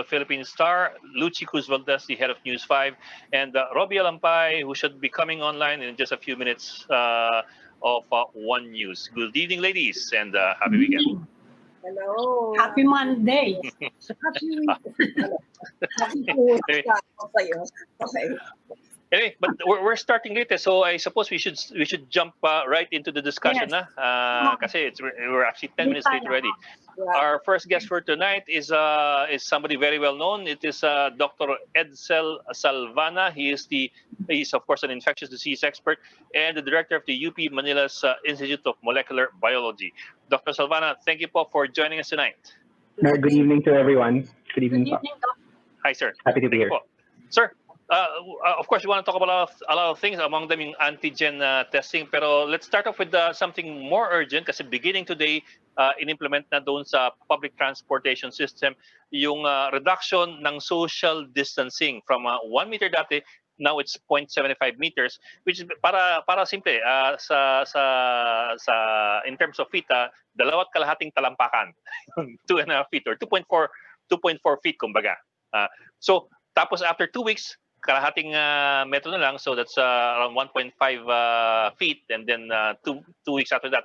Philippine Star, Lucy Cruz Valdez, the head of News 5, and Robbie Alampay, who should be coming online in just a few minutes of One News. Good evening, ladies, and happy weekend. Hello. Happy Monday. Happy weekend. Nakikiusap ako sa'yo. Okay. Anyway, but we're starting late, so I suppose we should jump right into the discussion, Yes. Kasi we're actually 10 minutes late already. Yeah. Our first guest for tonight is somebody very well known. It is Dr. Edsel Salvana. He's of course an infectious disease expert and the director of the UP Manila's Institute of Molecular Biology. Dr. Salvana, thank you po for joining us tonight. Good evening to everyone. Good evening. Good evening, Doc. Hi, sir. Happy to be here. Sir, of course, you want to talk about a lot of things, among them yung antigen testing. Pero let's start off with something more urgent kasi beginning today, in-implement na doon sa public transportation system yung reduction ng social distancing from 1 meter dati. Now it's 0.75 meters, which is para simple in terms of feet, 2.5 talampakan, 2.5 feet or 2.4 feet kumbaga. So tapos after 2 weeks, kalahating metro na lang, so that's around 1.5 feet, and then 2 weeks after that,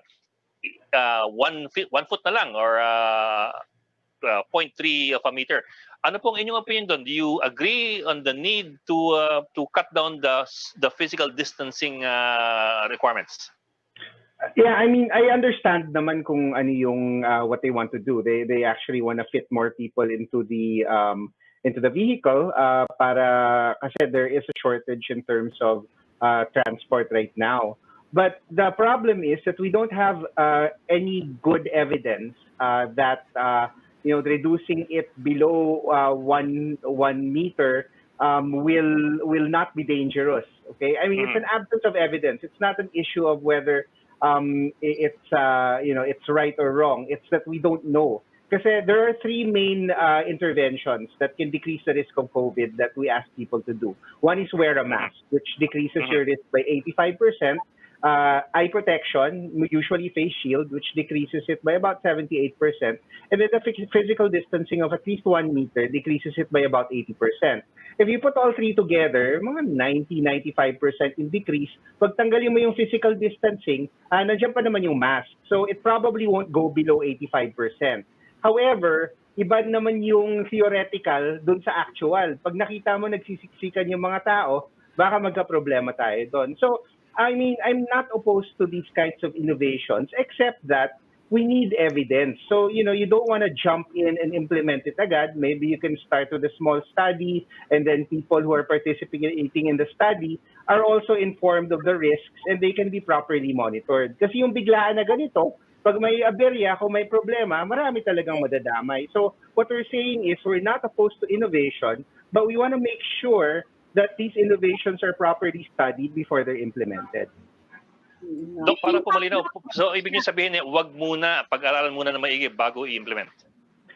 1 foot na lang or 0.3 of a meter. Ano pong inyong opinion doon? Do you agree on the need to cut down the physical distancing requirements? Yeah, I mean, I understand naman kung ano yung what they want to do. They actually want to fit more people into the vehicle para kasi there is a shortage in terms of transport right now. But the problem is that we don't have any good evidence that reducing it below 1 meter will not be dangerous. Okay, I mean it's an absence of evidence. It's not an issue of whether it's right or wrong. It's that we don't know. Kasi there are 3 main interventions that can decrease the risk of COVID that we ask people to do. One is wear a mask, which decreases your risk by 85%. Eye protection, usually face shield, which decreases it by about 78%. And then the physical distancing of at least 1 meter decreases it by about 80%. If you put all 3 together, mga 90-95% in decrease. Pag tanggalin mo yung physical distancing, nandiyan pa naman yung mask. So it probably won't go below 85%. However, iba naman yung theoretical dun sa actual. Pag nakita mo nagsisiksikan yung mga tao, baka magka-problema tayo doon. So, I mean, I'm not opposed to these kinds of innovations, except that we need evidence. So, you don't want to jump in and implement it agad. Maybe you can start with a small study, and then people who are participating in the study are also informed of the risks, and they can be properly monitored. Kasi yung biglaan na ganito, pag may aberya, kung may problema, marami talagang madadamay. So what we're saying is we're not opposed to innovation, but we want to make sure that these innovations are properly studied before they're implemented. Dok, para po malinaw, so ibig niyo sabihin wag muna, pag-aralan muna na maigi bago i-implement?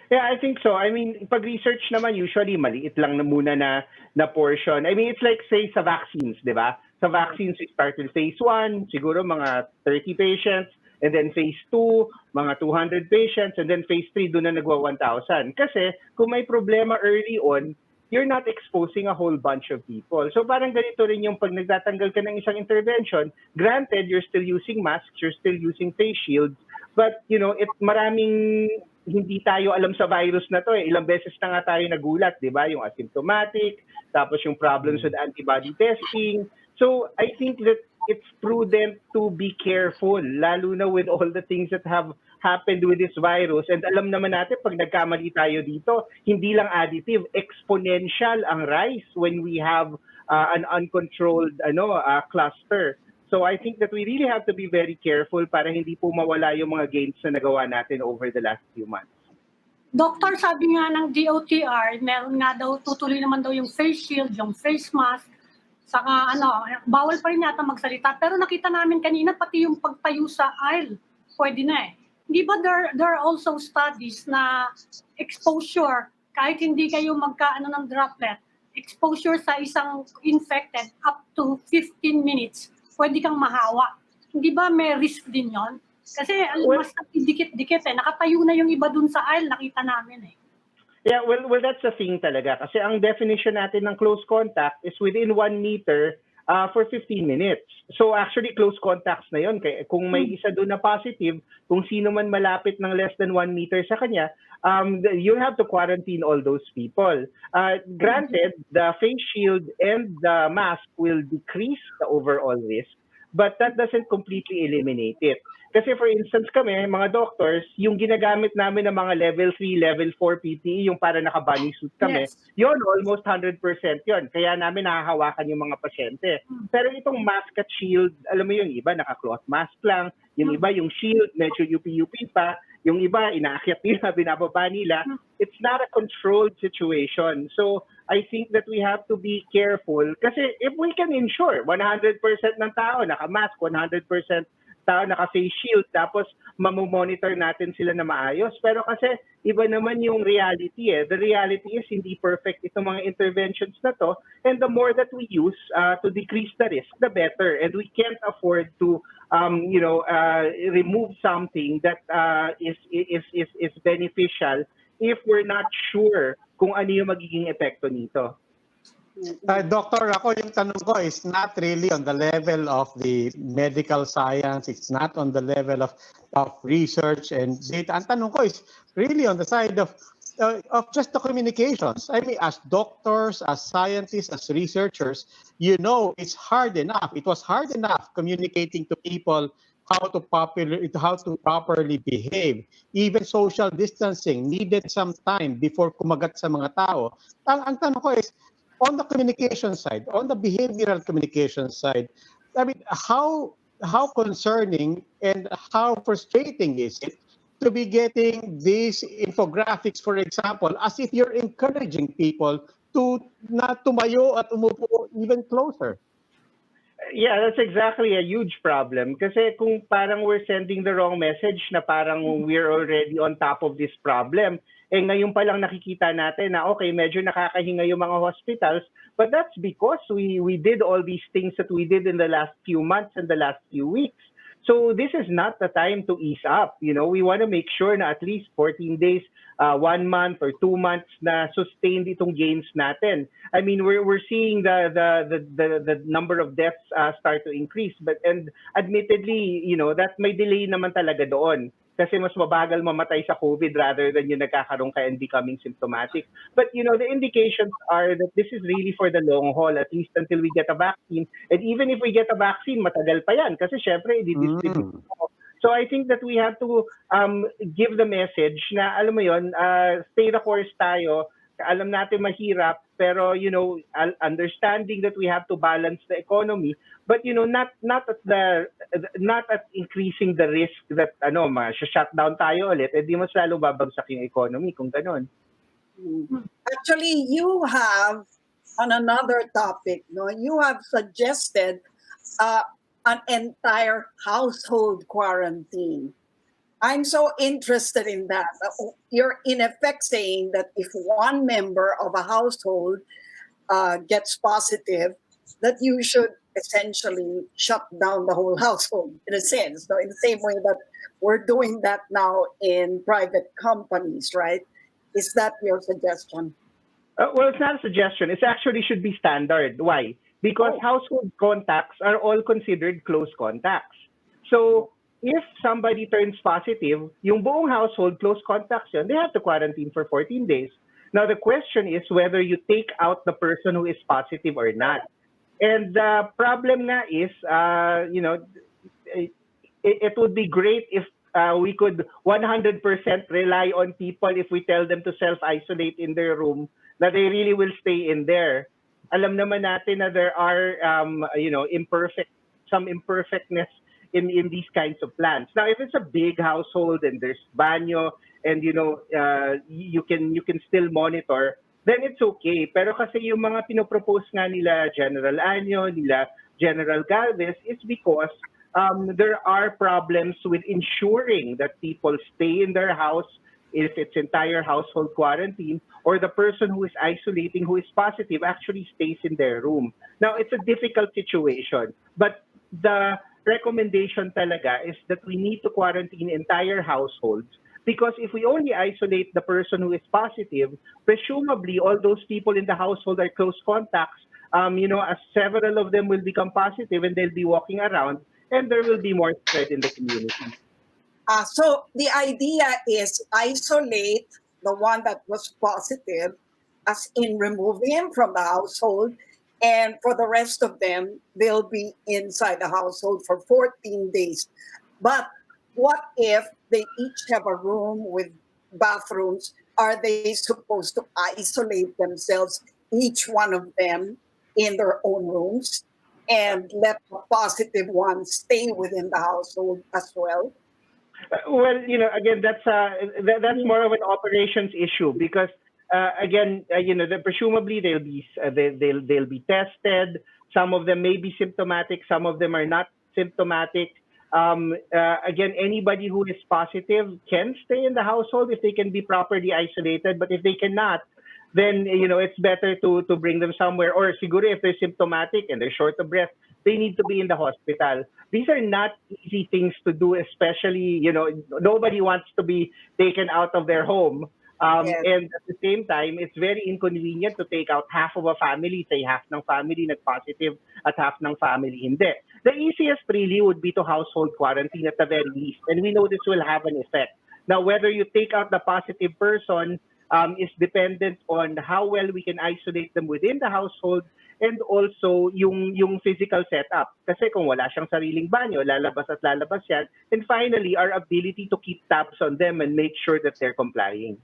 Yeah, I think so. I mean, pag-research naman, usually maliit lang na muna na portion. I mean, it's like, say, sa vaccines, di ba? Sa vaccines, we start with phase 1, siguro mga 30 patients, and then phase 2, mga 200 patients, and then phase 3, doon na nagwa 1,000. Kasi kung may problema early on, you're not exposing a whole bunch of people. So parang ganito rin yung pag nagtatanggal ka ng isang intervention, granted, you're still using masks, you're still using face shields, but maraming hindi tayo alam sa virus na to. Ilang beses na nga tayo nagulat, di ba? Yung asymptomatic, tapos yung problems with antibody testing. So I think that it's prudent to be careful, lalo na with all the things that have happened with this virus. And alam naman natin, pag nagkamali tayo dito, hindi lang additive, exponential ang rise when we have an uncontrolled cluster. So I think that we really have to be very careful para hindi po mawala yung mga gains na nagawa natin over the last few months. Doktor, sabi nga ng DOTR, meron nga daw, tutuloy naman daw yung face shield, yung face mask, saka bawal pa rin yata magsalita. Pero nakita namin kanina, pati yung pagtayo sa aisle, pwede na eh. Di ba there are also studies na exposure, kahit hindi kayo magkaano ng droplet, exposure sa isang infected up to 15 minutes, pwede kang mahawa. Hindi ba may risk din yon? Kasi mas dikit-dikit nakatayo na yung iba dun sa aisle, nakita namin eh. Yeah, well, that's the thing talaga. Kasi ang definition natin ng close contact is within 1 meter for 15 minutes. So actually, close contacts na yon. Kung may isa doon na positive, kung sino man malapit ng less than 1 meter sa kanya, you have to quarantine all those people. Granted, the face shield and the mask will decrease the overall risk, but that doesn't completely eliminate it. Kasi for instance kami, mga doctors, yung ginagamit namin ng mga level 3, level 4 PPE, yung para naka-bunny suit kami, Yes. yun almost 100% yun. Kaya namin nahahawakan yung mga pasyente. Pero itong mask at shield, alam mo yung iba naka-cloth mask lang, yung iba yung shield, medyo UP-UP pa, yung iba inaakyat nila, binababa nila. It's not a controlled situation. So I think that we have to be careful kasi if we can ensure 100% ng tao naka-mask, 100% tao naka-face shield, tapos mamomonitor natin sila na maayos. Pero kasi iba naman yung reality eh. The reality is hindi perfect itong mga interventions na to, and the more that we use to decrease the risk, the better. And we can't afford to remove something that is beneficial if we're not sure kung ano yung magiging epekto nito. Doctor, ako yung tanong ko is not really on the level of the medical science. It's not on the level of research and data. Ang tanong ko is really on the side of just the communications. I mean, as doctors, as scientists, as researchers, you know, it's hard enough. It was hard enough communicating to people how to properly behave. Even social distancing needed some time before kumagat sa mga tao. Ang tanong ko is, on the communication side, on the behavioral communication side, I mean, how concerning and how frustrating is it to be getting these infographics, for example, as if you're encouraging people to not tumayo at umupo even closer? Yeah, that's exactly a huge problem. Kasi kung parang we're sending the wrong message na parang we're already on top of this problem, eh ngayon pa lang nakikita natin na okay, medyo nakakahinga yung mga hospitals, but that's because we did all these things that we did in the last few months and the last few weeks. So this is not the time to ease up. You know, we want to make sure na at least 14 days, 1 month or 2 months na sustained itong gains natin. I mean, we're seeing the number of deaths start to increase, and admittedly, you know, that may delay naman talaga doon. Kasi mas mabagal mamatay sa COVID rather than yung nagkakaroon ka and becoming symptomatic. But, you know, the indications are that this is really for the long haul, at least until we get a vaccine. And even if we get a vaccine, matagal pa yan. Kasi syempre, i-distribute mo. So I think that we have to give the message na, alam mo yun, stay the course tayo. Alam natin mahirap, pero, you know, understanding that we have to balance the economy, but, you know, not at increasing the risk that ma-shutdown tayo ulit, di mas lalo babagsak yung economy kung ganun. Actually, you have, on another topic, no, you have suggested an entire household quarantine. I'm so interested in that. You're in effect saying that if one member of a household gets positive, that you should essentially shut down the whole household, in a sense, no? In the same way that we're doing that now in private companies, right? Is that your suggestion? Well, it's not a suggestion. It actually should be standard. Why? Because household contacts are all considered close contacts. So if somebody turns positive, yung buong household close contacts yun, they have to quarantine for 14 days. Now, the question is whether you take out the person who is positive or not. And the problem nga is, you know, it would be great if we could 100% rely on people if we tell them to self-isolate in their room, that they really will stay in there. Alam naman natin na there are, you know, some imperfectness in these kinds of plans. Now, if it's a big household and there's banyo and, you know, you can still monitor, then it's okay. Pero kasi yung mga pinopropose nga nila General Año, nila General Galvez, is because there are problems with ensuring that people stay in their house if it's entire household quarantine, or the person who is isolating, who is positive, actually stays in their room. Now, it's a difficult situation, but the recommendation talaga is that we need to quarantine entire households Because if we only isolate the person who is positive, presumably all those people in the household are close contacts. As several of them will become positive and they'll be walking around, and there will be more spread in the community. So the idea is isolate the one that was positive, as in removing him from the household, and for the rest of them, they'll be inside the household for 14 days. But what if they each have a room with bathrooms? Are they supposed to isolate themselves, each one of them, in their own rooms, and let the positive one stay within the household as well? Well, again, that's more of an operations issue because again, presumably they'll be tested. Some of them may be symptomatic. Some of them are not symptomatic. Again, anybody who is positive can stay in the household if they can be properly isolated. But if they cannot, then it's better to bring them somewhere. Or siguro if they're symptomatic and they're short of breath, they need to be in the hospital. These are not easy things to do, especially nobody wants to be taken out of their home. Yes. And at the same time, it's very inconvenient to take out half of a family, say half ng family nag-positive at half ng family hindi. The easiest really would be to household quarantine at the very least, and we know this will have an effect. Now, whether you take out the positive person is dependent on how well we can isolate them within the household and also yung physical setup. Kasi kung wala siyang sariling banyo, lalabas at lalabas yan. And finally, our ability to keep tabs on them and make sure that they're complying.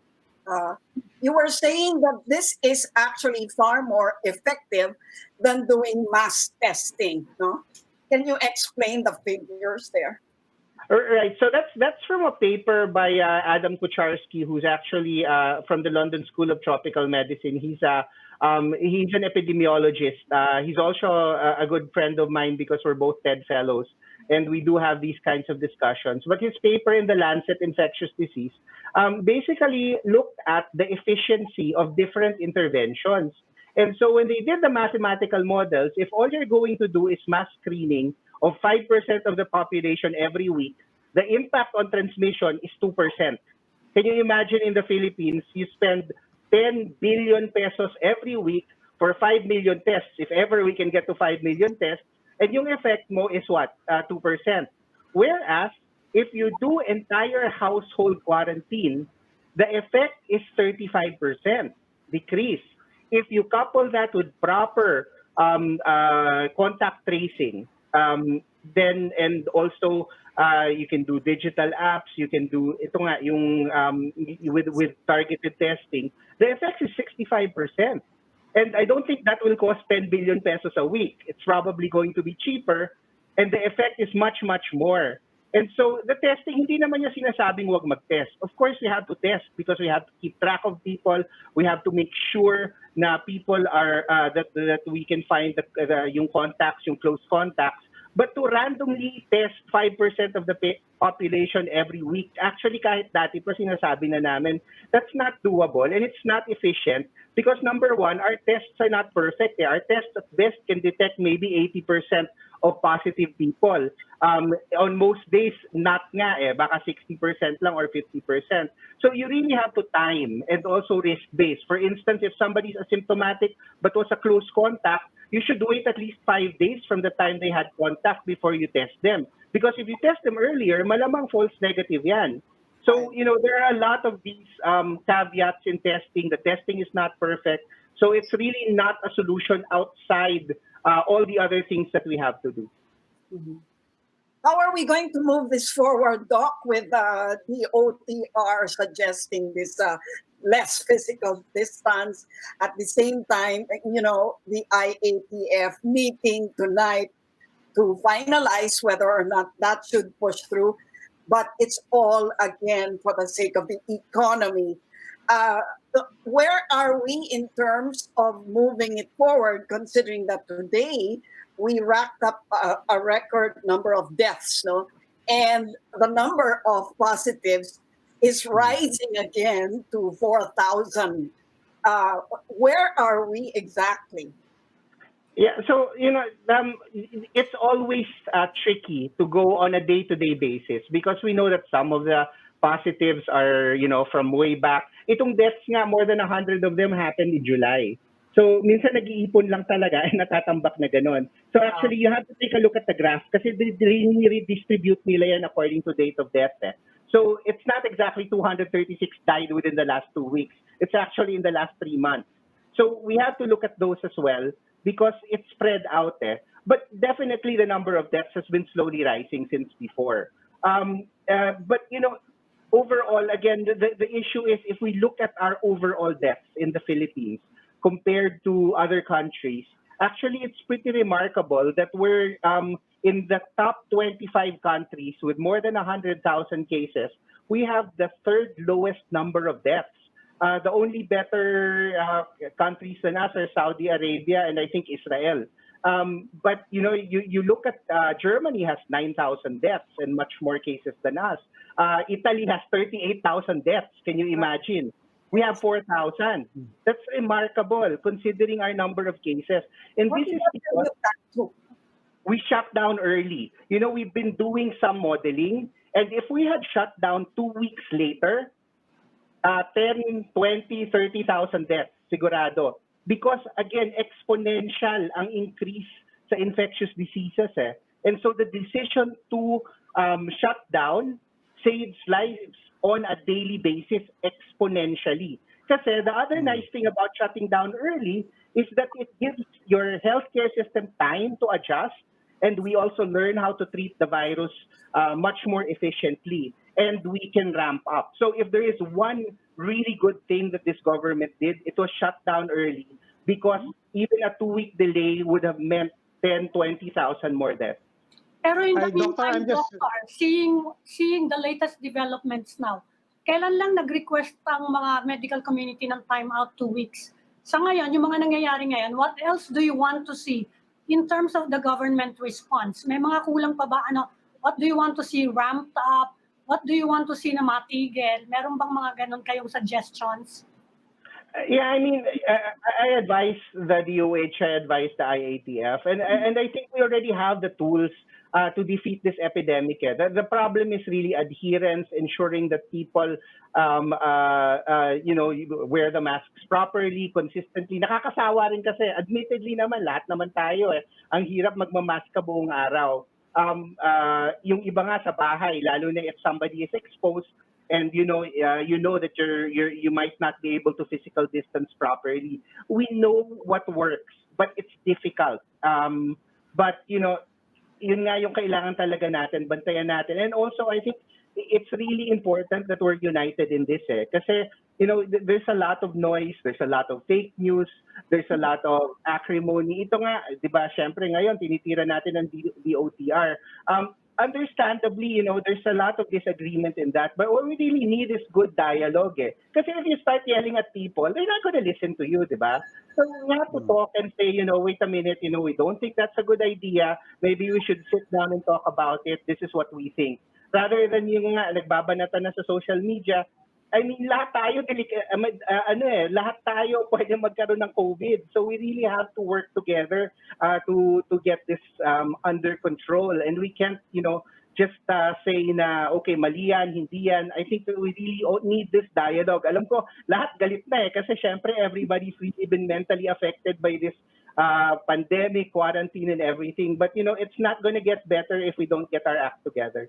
You were saying that this is actually far more effective than doing mass testing, no? Can you explain the figures there? Right. So that's from a paper by Adam Kucharski, who's actually from the London School of Tropical Medicine. He's an epidemiologist. He's also a good friend of mine because we're both TED fellows, and we do have these kinds of discussions. But his paper in the Lancet Infectious Disease basically looked at the efficiency of different interventions. And so when they did the mathematical models, if all you're going to do is mass screening of 5% of the population every week, the impact on transmission is 2%. Can you imagine in the Philippines, you spend 10 billion pesos every week for 5 million tests, if ever we can get to 5 million tests, and yung effect mo is what? 2%. Whereas, if you do entire household quarantine, the effect is 35% decrease. If you couple that with proper contact tracing, then and also you can do digital apps, you can do ito nga yung with targeted testing. The effect is 65%. And I don't think that will cost 10 billion pesos a week. It's probably going to be cheaper and the effect is much, much more. And so the testing, hindi naman niya sinasabing wag mag-test. Of course, we have to test because we have to keep track of people. We have to make sure na people are, that we can find yung contacts, yung close contacts. But to randomly test 5% of the population every week, actually kahit dati pa sinasabi na namin, that's not doable and it's not efficient because number one, our tests are not perfect. Our tests at best can detect maybe 80% of positive people. On most days, not nga baka 60% lang or 50%. So you really have to time and also risk-based. For instance, if somebody's asymptomatic but was a close contact, you should wait at least 5 days from the time they had contact before you test them. Because if you test them earlier, malamang false negative yan. So, there are a lot of these caveats in testing. The testing is not perfect. So it's really not a solution outside all the other things that we have to do. Mm-hmm. How are we going to move this forward, Doc, with the OTR suggesting this less physical distance? At the same time, the IATF meeting tonight to finalize whether or not that should push through. But it's all, again, for the sake of the economy. Where are we in terms of moving it forward, considering that today we racked up a record number of deaths, no? And the number of positives is rising again to 4,000. Where are we exactly? Yeah, so it's always tricky to go on a day-to-day basis because we know that some of the positives are, from way back. Itong deaths nga, more than 100 of them happened in July. So, minsan nag-iipon lang talaga and natatambak na ganon. So, actually, you have to take a look at the graph kasi redistribute nila yan according to date of death. So, it's not exactly 236 died within the last 2 weeks. It's actually in the last 3 months. So, we have to look at those as well because it's spread out there. But definitely the number of deaths has been slowly rising since before. But, overall, again, the issue is if we look at our overall deaths in the Philippines, compared to other countries, actually it's pretty remarkable that we're in the top 25 countries with more than 100,000 cases. We have the third lowest number of deaths. The only better countries than us are Saudi Arabia and I think Israel. But you look at Germany has 9,000 deaths and much more cases than us. Italy has 38,000 deaths. Can you imagine? We have 4,000. That's remarkable considering our number of cases. And this is because we shut down early. We've been doing some modeling. And if we had shut down 2 weeks later, 10, 20, 30,000 deaths, sigurado. Because again, exponential ang increase sa infectious diseases. And so the decision to shut down saves lives on a daily basis exponentially. Kasi the other nice thing about shutting down early is that it gives your healthcare system time to adjust, and we also learn how to treat the virus much more efficiently, and we can ramp up. So if there is one really good thing that this government did, it was shut down early because even a 2-week delay would have meant 10, 20,000 more deaths. Pero in the Doctor, meantime, I'm just- Doctor, seeing the latest developments now, kailan lang nag-request ang mga medical community ng time out 2 weeks? Sa ngayon, yung mga nangyayari ngayon, what else do you want to see in terms of the government response? May mga kulang pa ba? What do you want to see ramped up? What do you want to see na matigil? Meron bang mga ganun kayong suggestions? Yeah, I mean, I advise the DOH, I advise the IATF, and I think we already have the tools to defeat this epidemic. The problem is really adherence, ensuring that people, wear the masks properly, consistently. Nakakasawa rin kasi, admittedly naman, lahat naman tayo ang hirap magmamask ka buong araw. Yung iba nga sa bahay, lalo na if somebody is exposed, and you know that you might not be able to physical distance properly. We know what works, but it's difficult. But yun nga yung kailangan talaga natin, bantayan natin. And also, I think it's really important that we're united in this. Kasi, there's a lot of noise, there's a lot of fake news, there's a lot of acrimony. Ito nga, di ba, syempre ngayon, tinitira natin ang DOTR. Understandably, there's a lot of disagreement in that. But what we really need is good dialogue. Kasi if you start yelling at people, they're not going to listen to you, di ba? So we have to talk and say, wait a minute, we don't think that's a good idea. Maybe we should sit down and talk about it. This is what we think. Rather than yung nga, nagbabanatan na sa social media, I mean, lahat tayo, lahat tayo pwede magkaroon ng COVID. So we really have to work together to get this under control. And we can't, just say na, okay, mali yan, hindi yan. I think that we really need this dialogue. Alam ko, lahat galit na kasi syempre everybody's really been mentally affected by this pandemic, quarantine, and everything. But, it's not going to get better if we don't get our act together.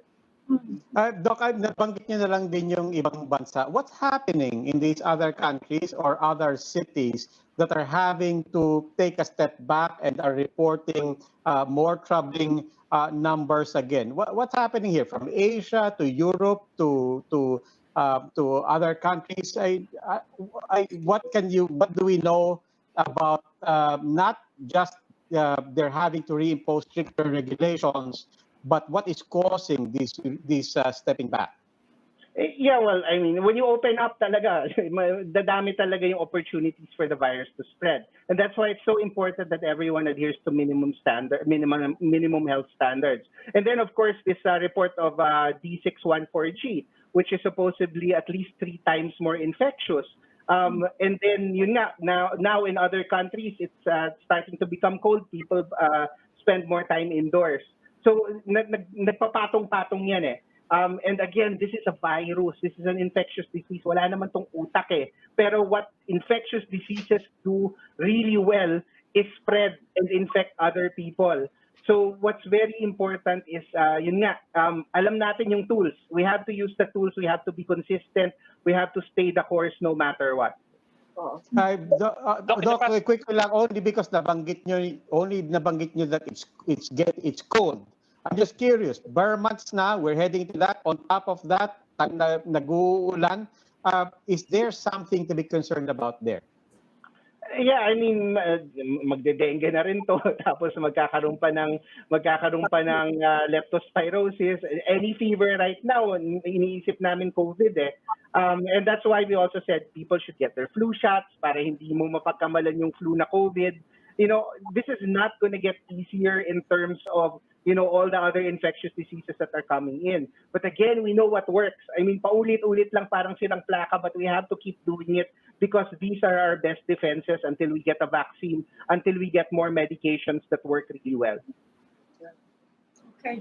Doc, nabanggit niyo na lang din yung ibang bansa. What's happening in these other countries or other cities that are having to take a step back and are reporting more troubling numbers again? What's happening here from Asia to Europe to other countries? What do we know about not just they're having to reimpose stricter regulations, but what is causing this stepping back? Yeah, well, I mean, when you open up talaga, dadami talaga yung opportunities for the virus to spread. And that's why it's so important that everyone adheres to minimum health standards. And then, of course, this report of D614G, which is supposedly at least 3 times more infectious. And then, now in other countries, it's starting to become cold. People spend more time indoors. So, nagpapatong-patong yan And again, this is a virus. This is an infectious disease. Wala naman tong utak eh. Pero what infectious diseases do really well is spread and infect other people. So what's very important is, yun nga, alam natin yung tools. We have to use the tools. We have to be consistent. We have to stay the course no matter what. Doc, Doc, quick lang, only because nabanggit nyo that it's cold. I'm just curious, bare months na, we're heading to that. On top of that, nag-uulan. Is there something to be concerned about there? Yeah, I mean, magdedengue na rin to. Tapos magkakaroon pa ng leptospirosis. Any fever right now, iniisip namin COVID eh. And that's why we also said people should get their flu shots para hindi mo mapagkamalan yung flu na COVID. You know, this is not going to get easier in terms of, you know, all the other infectious diseases that are coming in. But again, we know what works. I mean, paulit-ulit lang parang silang plaka, but we have to keep doing it because these are our best defenses until we get a vaccine, until we get more medications that work really well. Okay.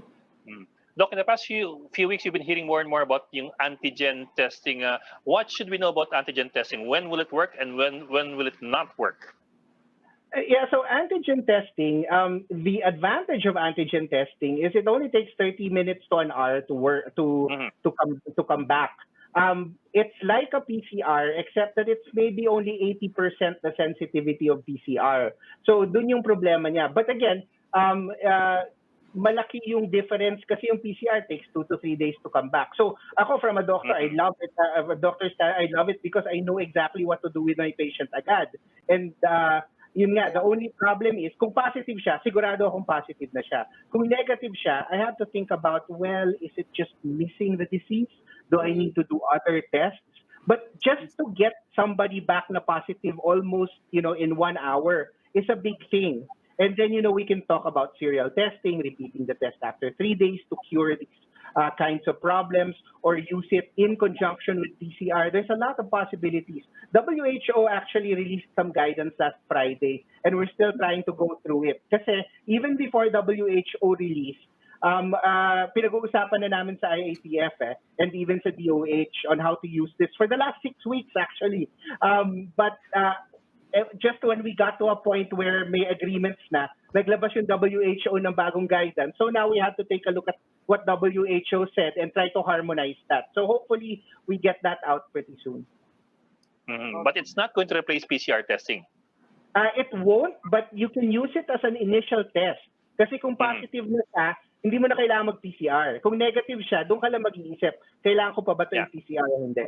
Doc, in the past few weeks, you've been hearing more and more about yung antigen testing. What should we know about antigen testing? When will it work, and when will it not work? Yeah, so antigen testing, the advantage of antigen testing is it only takes 30 minutes to an hour to work to come back. It's like a PCR, except that it's maybe only 80% the sensitivity of PCR. So dun yung problema niya. But again, malaki yung difference kasi yung PCR takes 2 to 3 days to come back. So ako from a doctor, I love it. A doctor's I love it because I know exactly what to do with my patient agad. And yun nga, the only problem is, kung positive siya, sigurado akong positive na siya. Kung negative siya, I have to think about, well, is it just missing the disease? Do I need to do other tests? But just to get somebody back na positive almost, you know, in 1 hour is a big thing. And then, you know, we can talk about serial testing, repeating the test after 3 days to cure these kinds of problems, or use it in conjunction with PCR. There's a lot of possibilities. WHO actually released some guidance last Friday, and we're still trying to go through it. Kasi even before WHO release, pinag-uusapan na namin sa IATF and even sa DOH on how to use this for the last 6 weeks actually. But just when we got to a point where may agreements na, naglabas yung WHO ng bagong guidance. So now we have to take a look at what WHO said and try to harmonize that. So hopefully we get that out pretty soon. But it's not going to replace PCR testing. It won't, but you can use it as an initial test. Kasi kung positive na siya, hindi mo na kailangan mag-PCR. Kung negative siya, doon ka lang mag-iisip, kailangan ko pa ba ito yung PCR o hindi?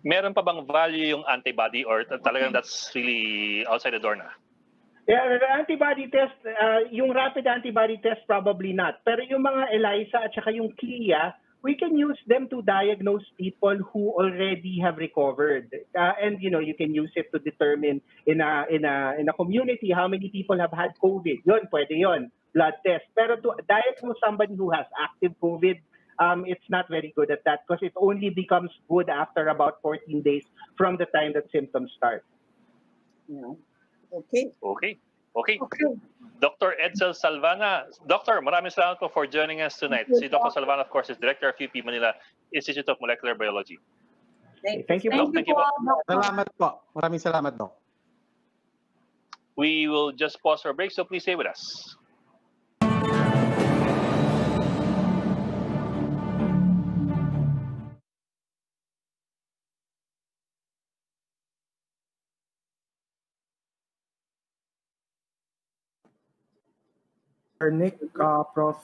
Meron pa bang value yung antibody, or talagang that's really outside the door na? Yeah, the antibody test, yung rapid antibody test, probably not. Pero yung mga ELISA at saka yung CLIA, we can use them to diagnose people who already have recovered. And you know, you can use it to determine in a community how many people have had COVID. Yun, pwede yun, blood test. Pero to diagnose somebody who has active COVID, it's not very good at that because it only becomes good after about 14 days from the time that symptoms start. Yeah. Okay. Dr. Edsel Salvana. Doctor, maraming salamat po for joining us tonight. Si Dr. Salvana, of course, is Director of UP Manila Institute of Molecular Biology. Thank you, Doc. Thank you po. Salamat po. Maraming salamat, Doc. We will just pause for a break, so please stay with us. Nick, Prof.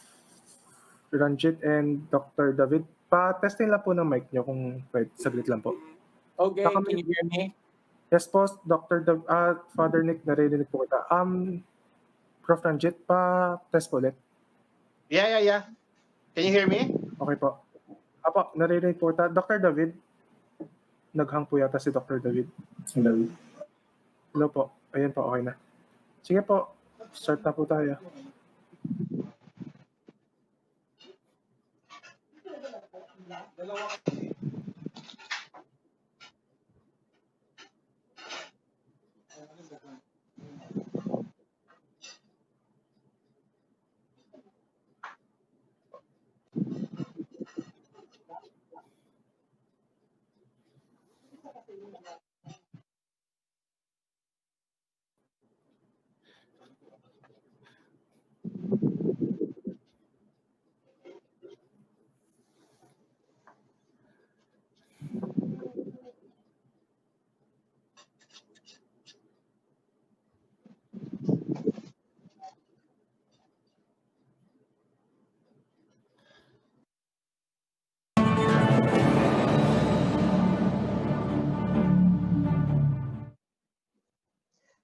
Ranjit, and Dr. David. Pa-testing lang po ng mic niyo kung pwede. Saglit lang po. Okay, can you hear me? Yes po, Father Nick, narinig po kita. Prof. Ranjit, pa-test po ulit. Yeah. Can you hear me? Okay po. Apo, narinig po kita. Dr. David, naghang po yata si Dr. David. Hello po. Ayan po, okay na. Sige po, start na po tayo.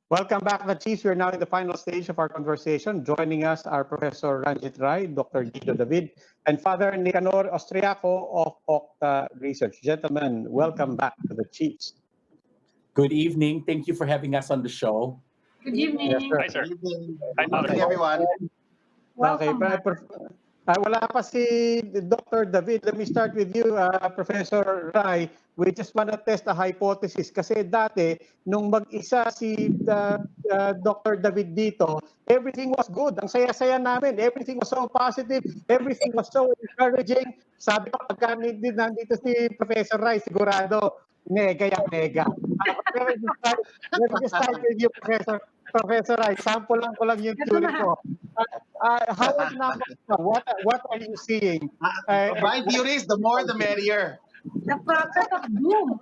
Welcome back, the Chiefs. We're now in the final stage of our conversation. Joining us are Professor Ranjit Rai, Dr. Guido David, and Father Nicanor Austriaco of Octa Research. Gentlemen, welcome back to the Chiefs. Good evening. Thank you for having us on the show. Good evening. Yes, sir. Hi, sir. Good evening. Hi, Good Father. evening, everyone. Okay, Welcome back. wala pa si Dr. David. Let me start with you, Professor Rai. We just want to test a hypothesis kasi dati, nung mag-isa si Dr. David dito, everything was good. Ang saya-saya namin. Everything was so positive. Everything was so encouraging. Sabi ko, pagka nandito si Professor Rai, sigurado, mega yan, mega. Let me just start with you, Professor Rai. Sample lang ko lang yung turing ko. How are the numbers now? What are you seeing? My theories, the more the merrier. The prophet of doom.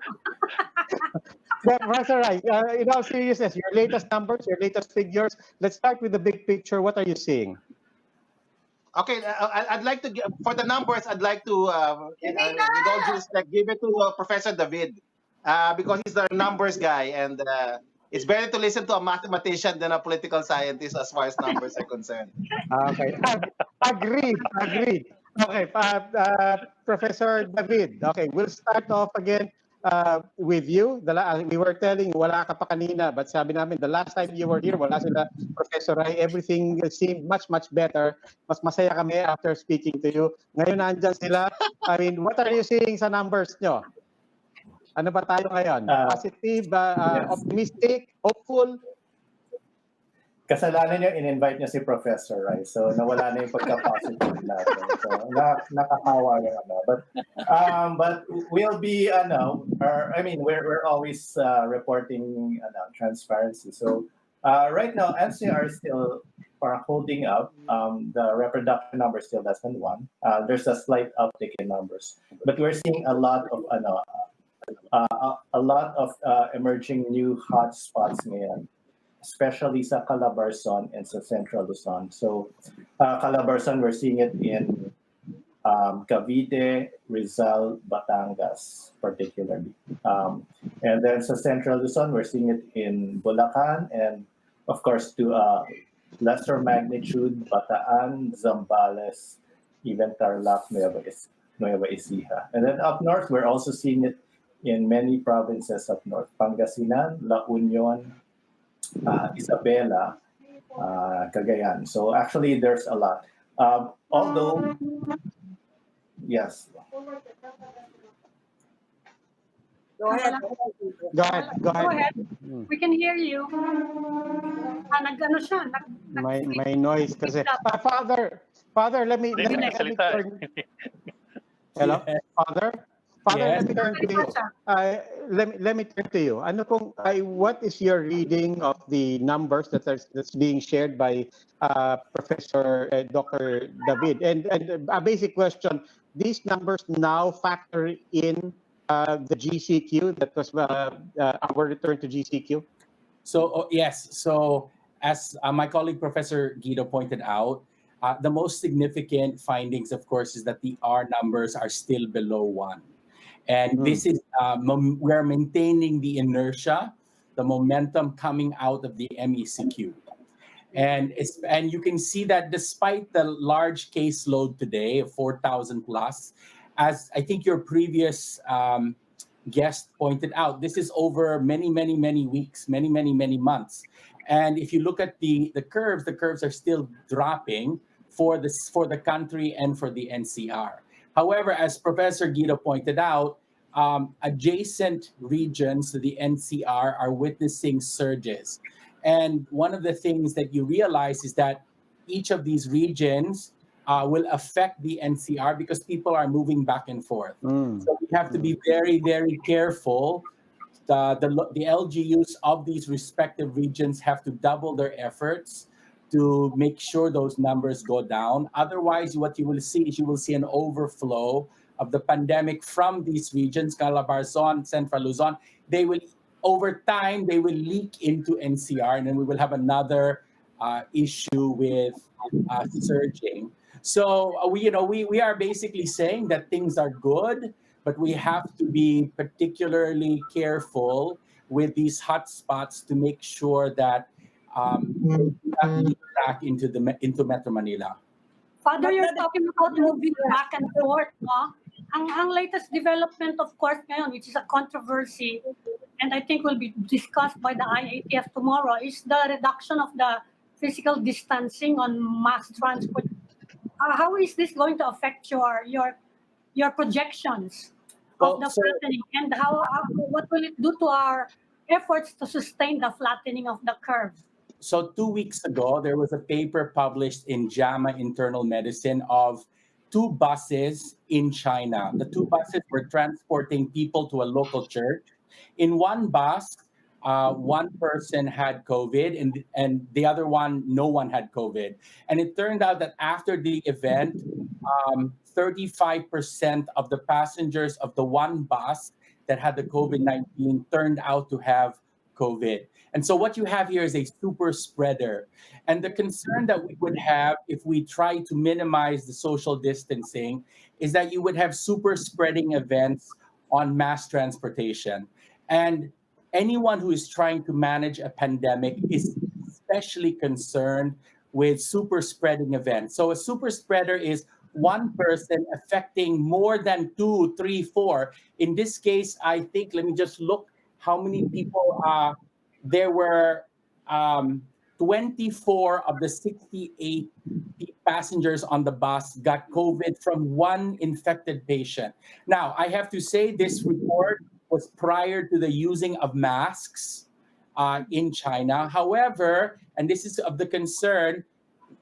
Professor Rai, in all seriousness, your latest numbers, your latest figures, let's start with the big picture. What are you seeing? Okay, I'd like to, for the numbers, I'd like to, with all due respect, give it to Professor David because he's the numbers guy, and it's better to listen to a mathematician than a political scientist as far as numbers are concerned. Okay, agreed. Okay, Professor David. Okay, we'll start off again with you. We were telling wala ka pa kanina, but sabi namin the last time you were here, wala sila Professor Rai. Everything seemed much better. Mas masaya kami after speaking to you. Ngayon nandyan sila. I mean, what are you seeing sa numbers nyo? Ano ba tayo ngayon? Positive, Yes. optimistic, hopeful? Kasalanan niyo, in-invite niyo si Professor, right? So, nawala na yung pagka-positive natin. So, nakakawa yung ano. But we'll be, we're always reporting transparency. So, right now, NCR is still holding up. The reproduction number is still less than 1. There's a slight uptick in numbers. But we're seeing a lot of emerging new hotspots ngayon, especially sa Calabarzon and sa Central Luzon. So, Calabarzon, we're seeing it in Cavite, Rizal, Batangas, particularly. And then sa Central Luzon, we're seeing it in Bulacan, and of course, to lesser magnitude, Bataan, Zambales, even Tarlac, Nueva Ecija. And then up north, we're also seeing it in many provinces up north: Pangasinan, La Union, Isabela, Cagayan. So actually, there's a lot. Although, yes. Go ahead. Go ahead. Go ahead. We can hear you. Nag-ano siya? May noise kasi. Father, let me Nagsalita. turn. Hello, Father. Yes. Let me turn to you. Let me turn to you. Ano kung what is your reading of the numbers that's being shared by Professor Dr. David? And a basic question: these numbers now factor in the GCQ that was our return to GCQ. So, yes. So, as my colleague Professor Guido pointed out, the most significant findings, of course, is that the R numbers are still below 1. And this is, we are maintaining the inertia, the momentum coming out of the MECQ. And you can see that despite the large caseload today of 4,000 plus, as I think your previous guest pointed out, this is over many weeks, many months. And if you look at the curves are still dropping for the country and for the NCR. However, as Professor Guido pointed out, adjacent regions to the NCR are witnessing surges. And one of the things that you realize is that each of these regions will affect the NCR because people are moving back and forth. So we have to be very careful. The LGUs of these respective regions have to double their efforts to make sure those numbers go down. Otherwise, what you will see is an overflow of the pandemic from these regions, Calabarzon, Central Luzon. Over time, they will leak into NCR, and then we will have another issue with surging. So we are basically saying that things are good, but we have to be particularly careful with these hotspots to make sure that they do not leak back into Metro Manila. Father, But you're that- talking about moving back and forth, no? Ang latest development, of course, ngayon, which is a controversy, and I think will be discussed by the IATF tomorrow, is the reduction of the physical distancing on mass transport. How is this going to affect your projections of Well, the so- flattening, and what will it do to our efforts to sustain the flattening of the curve? So 2 weeks ago, there was a paper published in JAMA Internal Medicine of two buses in China. The two buses were transporting people to a local church. In one bus, one person had COVID, and the other one, no one had COVID. And it turned out that after the event, 35% of the passengers of the one bus that had the COVID-19 turned out to have COVID. And so what you have here is a super spreader. And the concern that we would have if we try to minimize the social distancing is that you would have super spreading events on mass transportation. And anyone who is trying to manage a pandemic is especially concerned with super spreading events. So a super spreader is one person affecting more than 2, 3, 4. In this case, I think, let me just look how many people there were 24 of the 68 passengers on the bus got COVID from one infected patient. Now, I have to say this report was prior to the using of masks in China. However, and this is of the concern,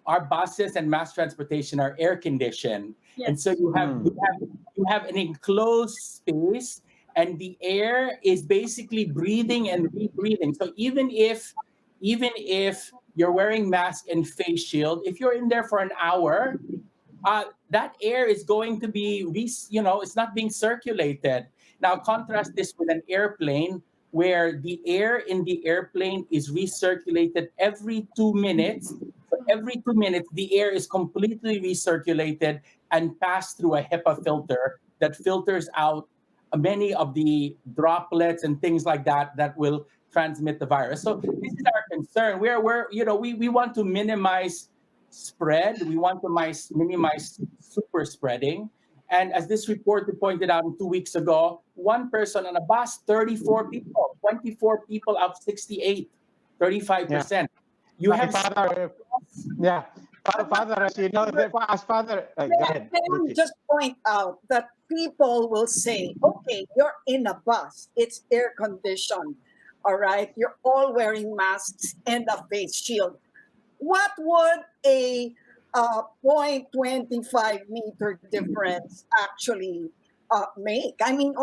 our buses and mass transportation are air conditioned. Yes. And so you have an enclosed space, and the air is basically breathing and rebreathing. So even if you're wearing mask and face shield, if you're in there for an hour, that air is going to be, it's not being circulated. Now contrast this with an airplane where the air in the airplane is recirculated every 2 minutes. So every 2 minutes, the air is completely recirculated and passed through a HEPA filter that filters out many of the droplets and things like that that will transmit the virus. So this is our concern. We want to minimize spread. We want to minimize super spreading. And as this report pointed out 2 weeks ago, one person on a bus, 34 people, 24 people out of 68, 35%. You have Father, yeah. Father, as you know, as Father, go ahead. Can I just point out that people will say, okay, you're in a bus, it's air conditioned, all right? You're all wearing masks and a face shield. What would a 0.25 meter difference actually make? I mean,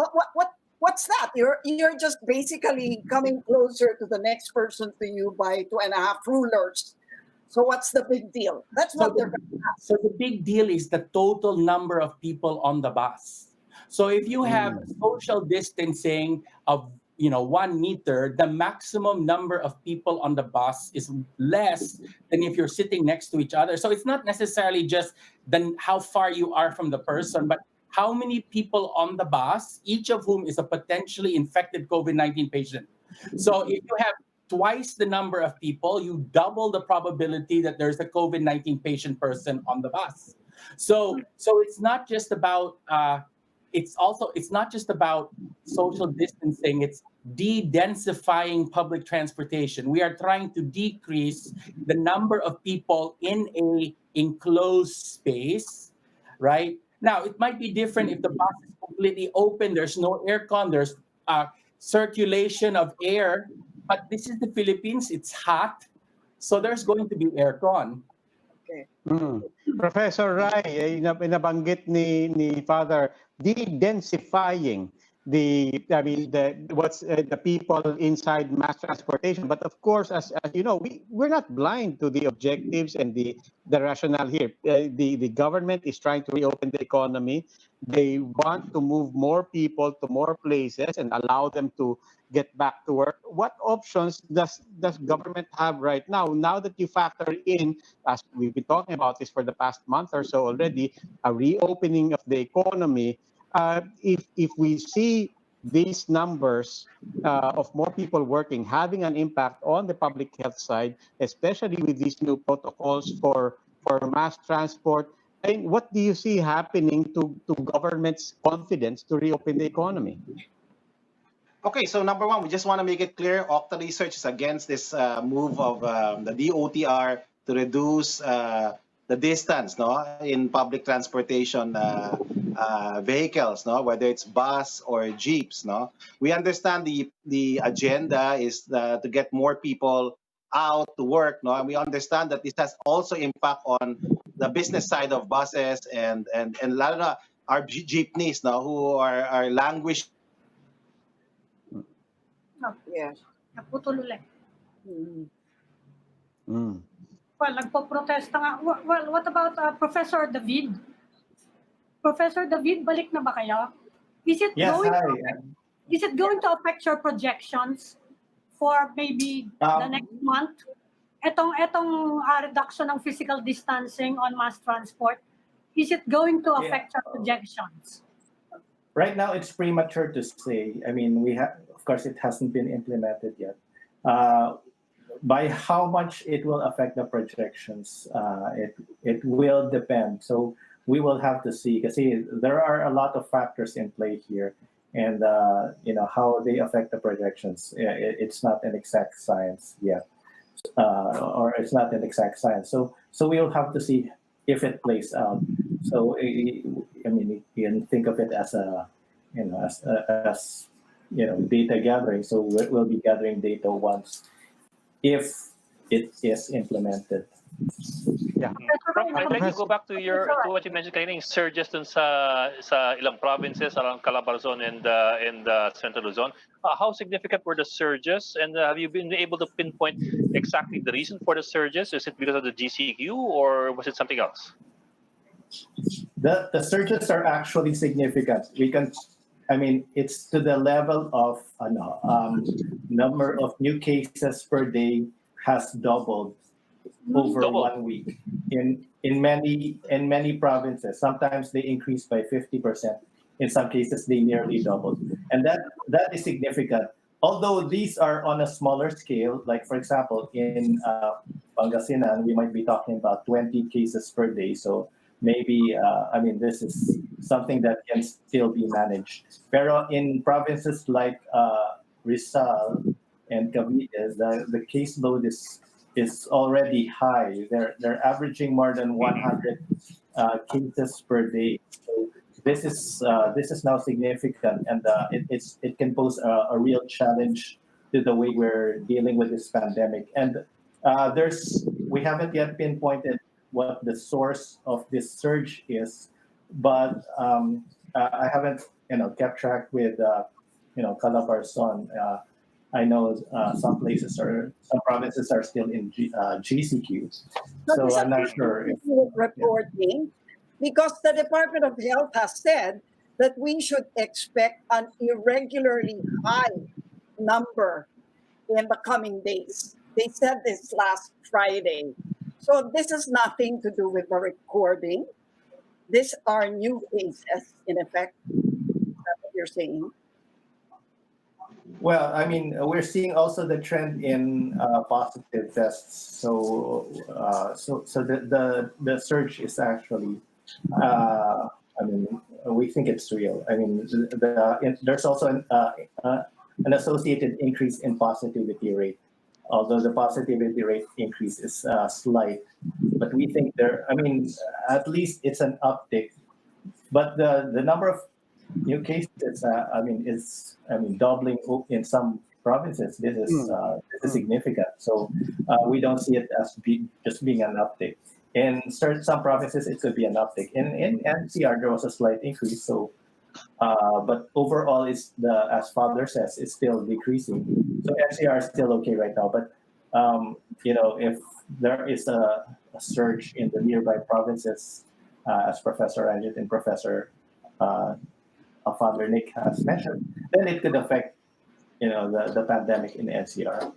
what's that? You're just basically coming closer to the next person to you by 2.5 rulers. So what's the big deal? That's what they're going to ask. So the big deal is the total number of people on the bus. So if you have social distancing of 1 meter, the maximum number of people on the bus is less than if you're sitting next to each other. So it's not necessarily just how far you are from the person, but how many people on the bus, each of whom is a potentially infected COVID-19 patient. So if you have twice the number of people, you double the probability that there's a COVID-19 patient person on the bus. So it's not just about it's not just about social distancing, it's de-densifying public transportation. We are trying to decrease the number of people in a enclosed space, right? Now, it might be different if the bus is completely open, there's no aircon, there's circulation of air, but this is the Philippines, it's hot, so there's going to be aircon. Okay. Professor Rai, inabanggit ni Father, de-densifying the people inside mass transportation. But of course, as you know, we're not blind to the objectives and the rationale here. The government is trying to reopen the economy. They want to move more people to more places and allow them to get back to work. What options does government have right now? Now that you factor in, as we've been talking about this for the past month or so already, a reopening of the economy. If we see these numbers of more people working having an impact on the public health side, especially with these new protocols for mass transport? And what do you see happening to government's confidence to reopen the economy? Okay, so number one, we just want to make it clear, Octa Research is against this move of the DOTR to reduce the distance, no, in public transportation vehicles, no, whether it's bus or jeeps, no. We understand the agenda is to get more people out to work, no, and we understand that this has also impact on the business side of buses and lalo na our jeepneys, no, who are languishing. Yes. Naputol ulit. Mm. Mm. Well, nagpo-protesta nga. Well, what about Professor David? Professor David, balik na ba kayo? Is it Yes, going hi. is it going to affect your projections for maybe the next month? Etong reduction ng physical distancing on mass transport, is it going to affect your projections? Right now, it's premature to say. I mean, of course, it hasn't been implemented yet. By how much it will affect the projections, it will depend. So we will have to see. Because there are a lot of factors in play here, and how they affect the projections. It's not an exact science yet, or it's not an exact science. So we'll have to see if it plays out. So I mean, you can think of it as as data gathering. So we'll be gathering data once if it is implemented. Yeah. I'd like to go back to what you mentioned kanina, yung surges dun sa ilang provinces around Calabarzon and Central Luzon. How significant were the surges, and have you been able to pinpoint exactly the reason for the surges? Is it because of the GCQ or was it something else? The surges are actually significant. It's to the level of number of new cases per day has doubled over 1 week in many provinces. Sometimes they increase by 50%. In some cases, they nearly doubled, and that is significant. Although these are on a smaller scale, like for example in Pangasinan, we might be talking about 20 cases per day. So maybe this is something that can still be managed. Pero in provinces like Rizal and Cavite, the caseload is already high. They're averaging more than 100 cases per day. So this is now significant, and it can pose a real challenge to the way we're dealing with this pandemic. And we haven't yet pinpointed what the source of this surge is, but I haven't kept track with Calabarzon. I know some provinces are still in GCQ, so I'm not sure if reporting, because the Department of Health has said that we should expect an irregularly high number in the coming days. They said this last Friday. So this has nothing to do with the recording. These are new cases, in effect. That's what you're saying. Well, we're seeing also the trend in positive tests. So the surge is actually, we think it's real. There's also an associated increase in positivity rate, although the positivity rate increase is slight. But we think at least it's an uptick. But the number of new cases, is doubling in some provinces. This is significant. So we don't see it as just being an uptick. In some provinces, it could be an uptick. In NCR, there was a slight increase. So, but overall, as Father says, it's still decreasing. So NCR is still okay right now. But if there is a surge in the nearby provinces, as Professor Ranjit and Professor Father Nick has mentioned, then it could affect the pandemic in NCR.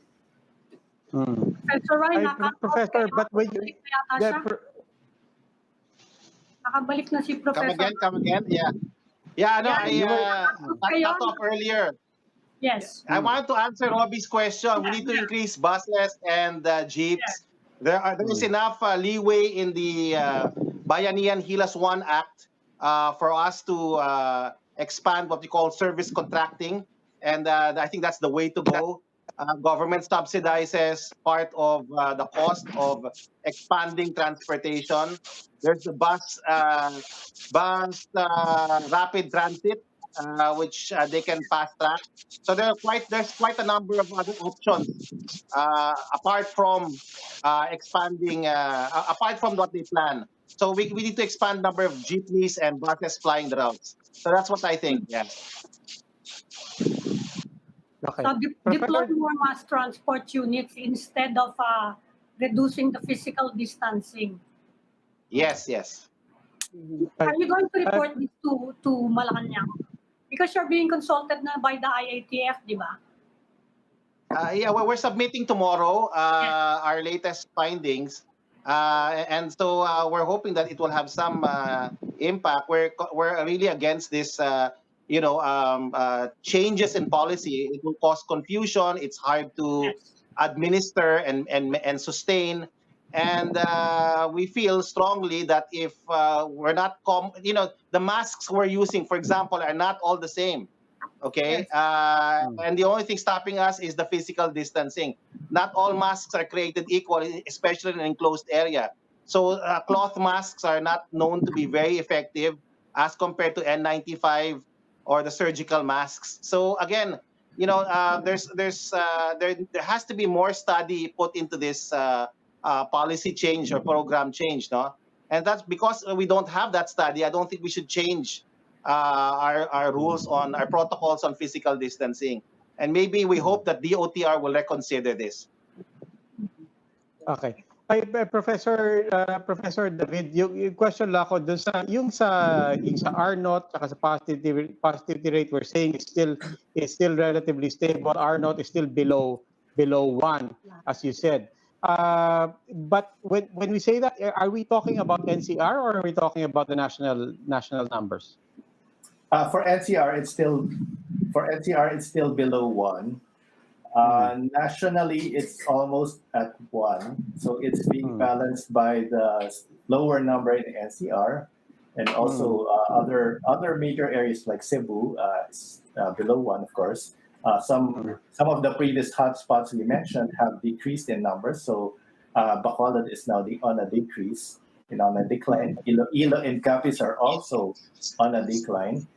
Professor Ryan, Professor, but when you nakabalik na si Professor. Come again, yeah. Yeah, no, Yan, I kayo? cut off earlier. Yes. I wanted to answer Robbie's question. We need to increase buses and jeeps. There is enough leeway in the Bayanihan Hilas 1 Act for us to expand what we call service contracting, and I think that's the way to go. Government subsidizes part of the cost of expanding transportation. There's the bus rapid transit, which they can fast track. So there's quite a number of other options apart from apart from what they plan. So we need to expand number of jeepneys and buses flying the routes. So that's what I think. Yeah. Okay. So deploy Professor, more mass transport units instead of reducing the physical distancing. Yes. Yes. Are you going to report this to Malacanang? Because you're being consulted na by the IATF, di ba? Yeah. We're submitting tomorrow our latest findings, and so we're hoping that it will have some impact. We're really against this. Changes in policy. It will cause confusion. It's hard to Yes. administer and sustain. And we feel strongly that if we're not, the masks we're using, for example, are not all the same. Okay, Yes. and the only thing stopping us is the physical distancing. Not all masks are created equal, especially in an enclosed area. So cloth masks are not known to be very effective as compared to N95 or the surgical masks. So again, there has to be more study put into this policy change or program change, no? And that's because we don't have that study. I don't think we should change our rules on our protocols on physical distancing. And maybe we hope that DOTR will reconsider this. okay. Ay, Professor David, yung question lang ako dun sa yung sa R naught at sa positivity rate we're saying is still relatively stable. R naught is still below 1, as you said. But when we say that, are we talking about NCR or are we talking about the national numbers? For NCR, it's still below 1. Nationally, it's almost at 1. So it's being balanced by the lower number in NCR, and also other major areas like Cebu is below 1, of course. Some of the previous hotspots we mentioned have decreased in numbers. So Bacolod is now on a decrease, on a decline. Ilo and Capiz are also on a decline.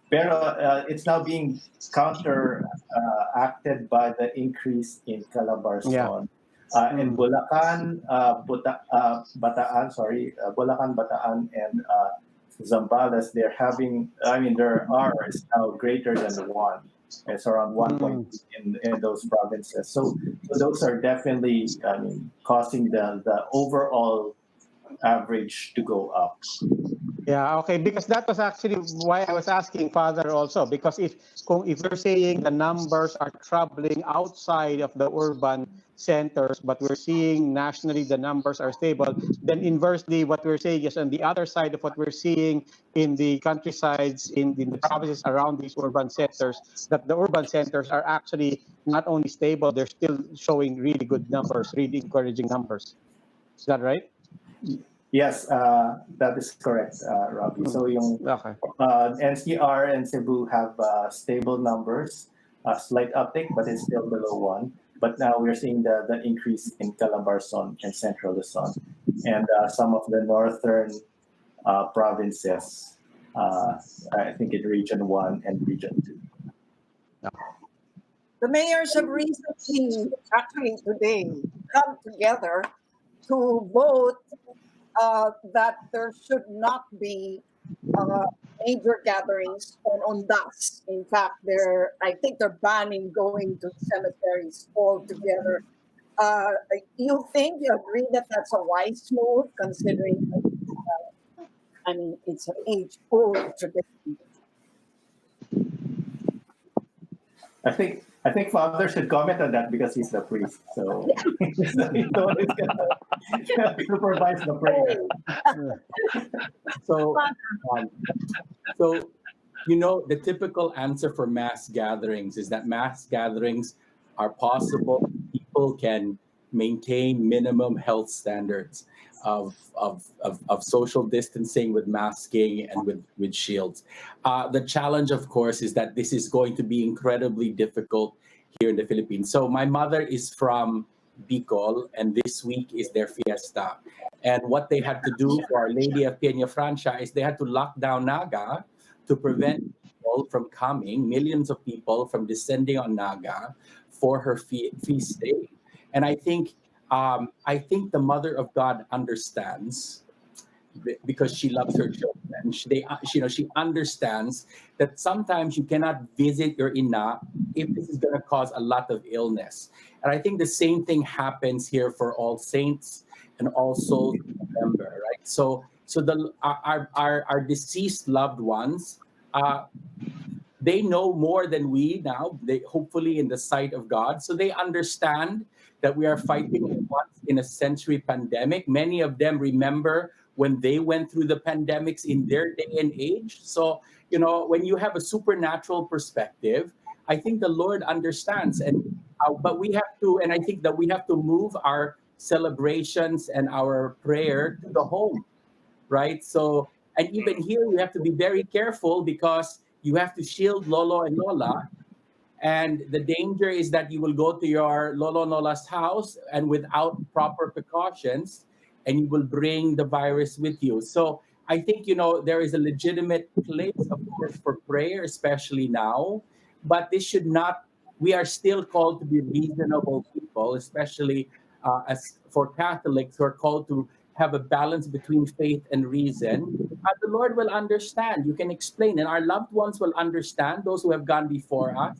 Pero it's now being counteracted by the increase in Calabarzon. In Bulacan, Bataan, and Zambales, their R is now greater than 1. It's around 1.2 in those provinces. So those are definitely, causing the overall average to go up. Yeah, okay, because that was actually why I was asking Father also, because if we're saying the numbers are troubling outside of the urban centers, but we're seeing nationally the numbers are stable, then inversely what we're saying is on the other side of what we're seeing in the countrysides, in the provinces around these urban centers, that the urban centers are actually not only stable, they're still showing really good numbers, really encouraging numbers. Is that right? Yes, that is correct, Robbie. So yung NCR and Cebu have stable numbers, a slight uptick, but it's still below 1. But now we're seeing the increase in Calabarzon and Central Luzon, and some of the northern provinces, I think in Region 1 and Region 2. The mayors have recently, actually today, come together to vote that there should not be major gatherings on dusk. In fact, I think they're banning going to cemeteries altogether. You agree that that's a wise move, considering, it's an age-old tradition. I think Father should comment on that because he's the priest. So he's the one who's gonna supervise the prayer. So The typical answer for mass gatherings is that mass gatherings are possible. People can maintain minimum health standards of social distancing with masking and with shields. The challenge, of course, is that this is going to be incredibly difficult here in the Philippines. So my mother is from Bicol, and this week is their fiesta. And what they had to do for Our Lady of Peña Francia is they had to lock down Naga to prevent people from coming, millions of people from descending on Naga for her feast day. And I think the Mother of God understands because she loves her children. She understands that sometimes you cannot visit your ina if this is going to cause a lot of illness. And I think the same thing happens here for All Saints and All Souls in November, right? So our deceased loved ones, they know more than we now. They hopefully in the sight of God, so they understand that we are fighting a once in a century pandemic. Many of them remember when they went through the pandemics in their day and age. So when you have a supernatural perspective, I think the Lord understands. But we have to, and I think that we have to move our celebrations and our prayer to the home, right? So, and even here, we have to be very careful because you have to shield Lolo and Lola. And the danger is that you will go to your Lolo and Lola's house and without proper precautions, and you will bring the virus with you. So I think, there is a legitimate place, of course, for prayer, especially now. But this should not, we are still called to be reasonable people, especially as for Catholics who are called to have a balance between faith and reason. The Lord will understand. You can explain, and our loved ones will understand, those who have gone before us.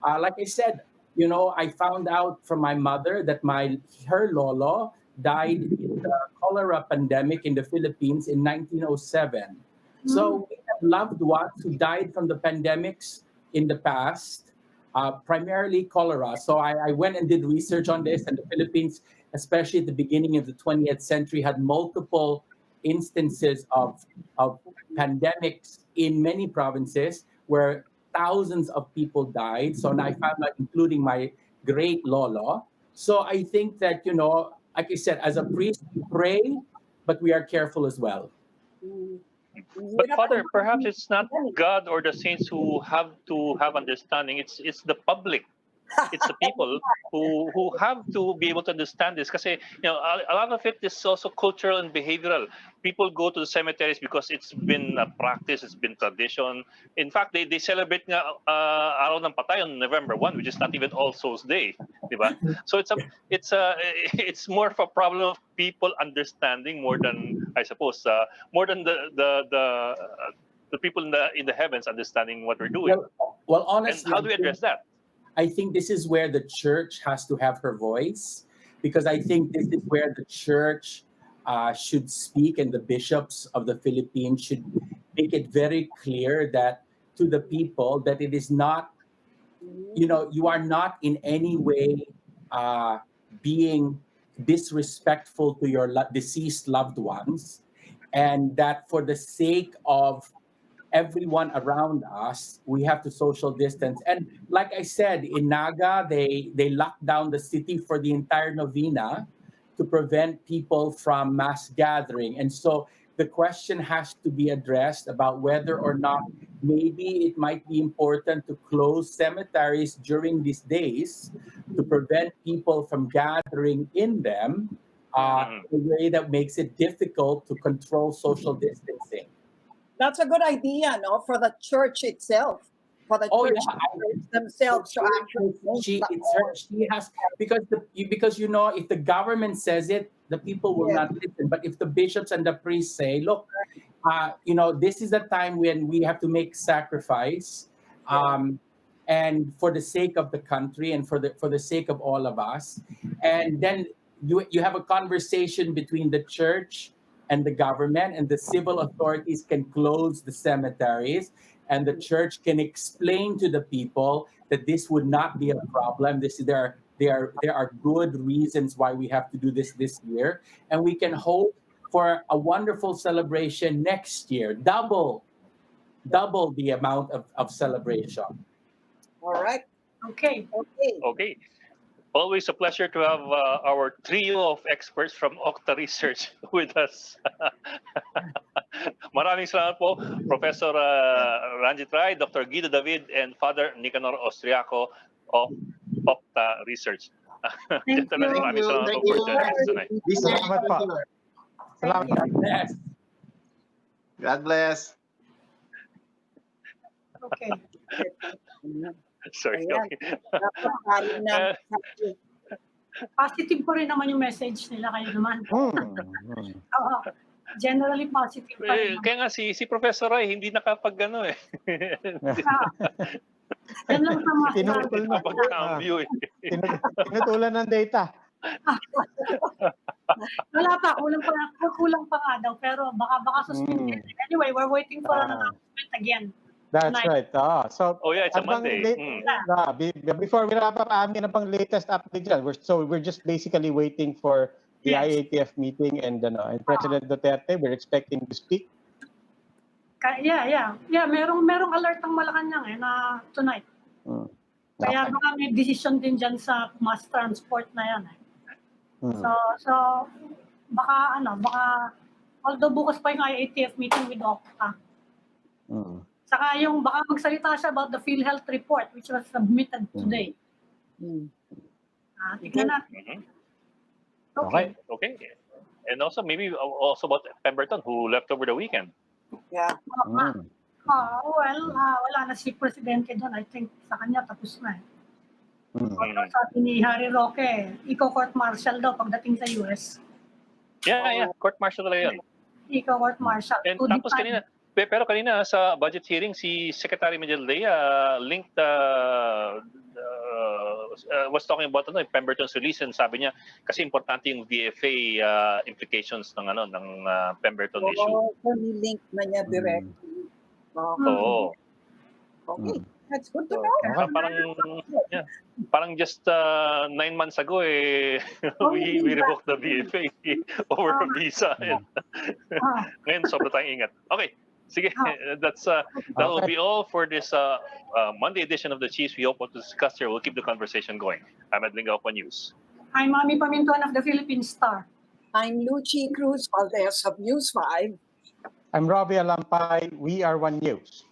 Like I said, I found out from my mother that her lolo died in the cholera pandemic in the Philippines in 1907. So we have loved ones who died from the pandemics in the past, primarily cholera. So I went and did research on this, and the Philippines, especially at the beginning of the 20th century, had multiple instances of pandemics in many provinces where thousands of people died. So now I found out, including my great lolo. So I think that, like I said, as a priest, we pray, but we are careful as well. But Father, perhaps it's not God or the saints who have to have understanding. It's the public. It's the people who have to be able to understand this. Because a lot of it is also cultural and behavioral. People go to the cemeteries because it's been a practice, it's been tradition. In fact, they celebrate nga Araw ng Patay on November 1, which is not even All Souls Day, di ba? So it's more of a problem of people understanding more than, I suppose, more than the people in the heavens understanding what we're doing. Well, honestly, and how do we address that? I think this is where the church has to have her voice, because I think this is where the church should speak, and the bishops of the Philippines should make it very clear that to the people that it is not, you are not in any way being disrespectful to your deceased loved ones, and that for the sake of everyone around us, we have to social distance. And like I said, in Naga, they locked down the city for the entire novena to prevent people from mass gathering. And so the question has to be addressed about whether or not maybe it might be important to close cemeteries during these days to prevent people from gathering in them in a way that makes it difficult to control social distancing. That's a good idea, no, for the church itself, for the church themselves to actually. She has, because if the government says it, the people will not listen. But if the bishops and the priests say, look, this is the time when we have to make sacrifice, and for the sake of the country and for the sake of all of us, and then you have a conversation between the church and the government, and the civil authorities can close the cemeteries, and the church can explain to the people that this would not be a problem. There are good reasons why we have to do this year, and we can hope for a wonderful celebration next year, double double the amount of celebration. All right. Okay. Okay. Okay. Always a pleasure to have our trio of experts from Octa Research with us. Maraming salamat po, Professor Ranjit Rai, Dr. Guido David, and Father Nicanor Austriaco of Octa Research. Thank Gentlemen, you. maraming salamat po Thank for you. joining us tonight. Be safe. Salamat po. Salamat. Yes. God bless. Okay. Sorry. Ayan. Okay. Dapat tayo na. Positive ko rin naman yung message nila kayo naman. Hmm. Oo. Generally positive pa rin. Kaya nga si Professor Rai hindi nakapag-ano eh. Yan lang sa mga Tinutol na. Nakapag-cambio eh. Tinutulan ng data. Wala pa, kulang pa nga daw, pero baka suspended. Anyway, we're waiting for an announcement again. That's right. So, Oh yeah, it's a ano bang Monday. before we wrap up, amin na bang latest update dyan? We're just basically waiting for the Yes. IATF meeting and President Duterte, we're expecting to speak. Yeah, merong alert ang Malacanang na tonight. Kaya baka may decision din dyan sa mass transport na yan. So baka although bukas pa yung IATF meeting with Octa. Saka yung baka magsalita siya about the PhilHealth report which was submitted today. Tignan natin. Okay. Okay. And also maybe also about Pemberton who left over the weekend. Yeah. Wala na si Presidente doon. I think sa kanya tapos na. Sabi ni Harry Roque, court martial daw pagdating sa US. Yeah. Court martial talaga yun. Court martial. And tapos kanina sa budget hearing si Secretary Medellea linked was talking about Pemberton's release and sabi niya kasi importante yung VFA implications ng Pemberton issue. So ni-link na niya direct. Oo. Okay. That's good to know. Parang just 9 months ago we revoked the VFA over visa. Ngayon sobrang tayong ingat. Okay. Sige, that will be all for this Monday edition of the Chiefs. We hope what to discuss here. We'll keep the conversation going. I'm Ed Linga of One News. I'm Mami Pamintuan of the Philippine Star. I'm Lucy Cruz Valdez of News 5. I'm Robbie Alampay. We are One News.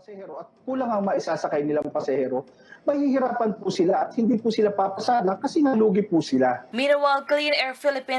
Pasahero at kulang ang maisasakay nilang pasahero, mahihirapan po sila at hindi po sila papasada kasi nalugi po sila. Meanwhile, Clean Air Philippines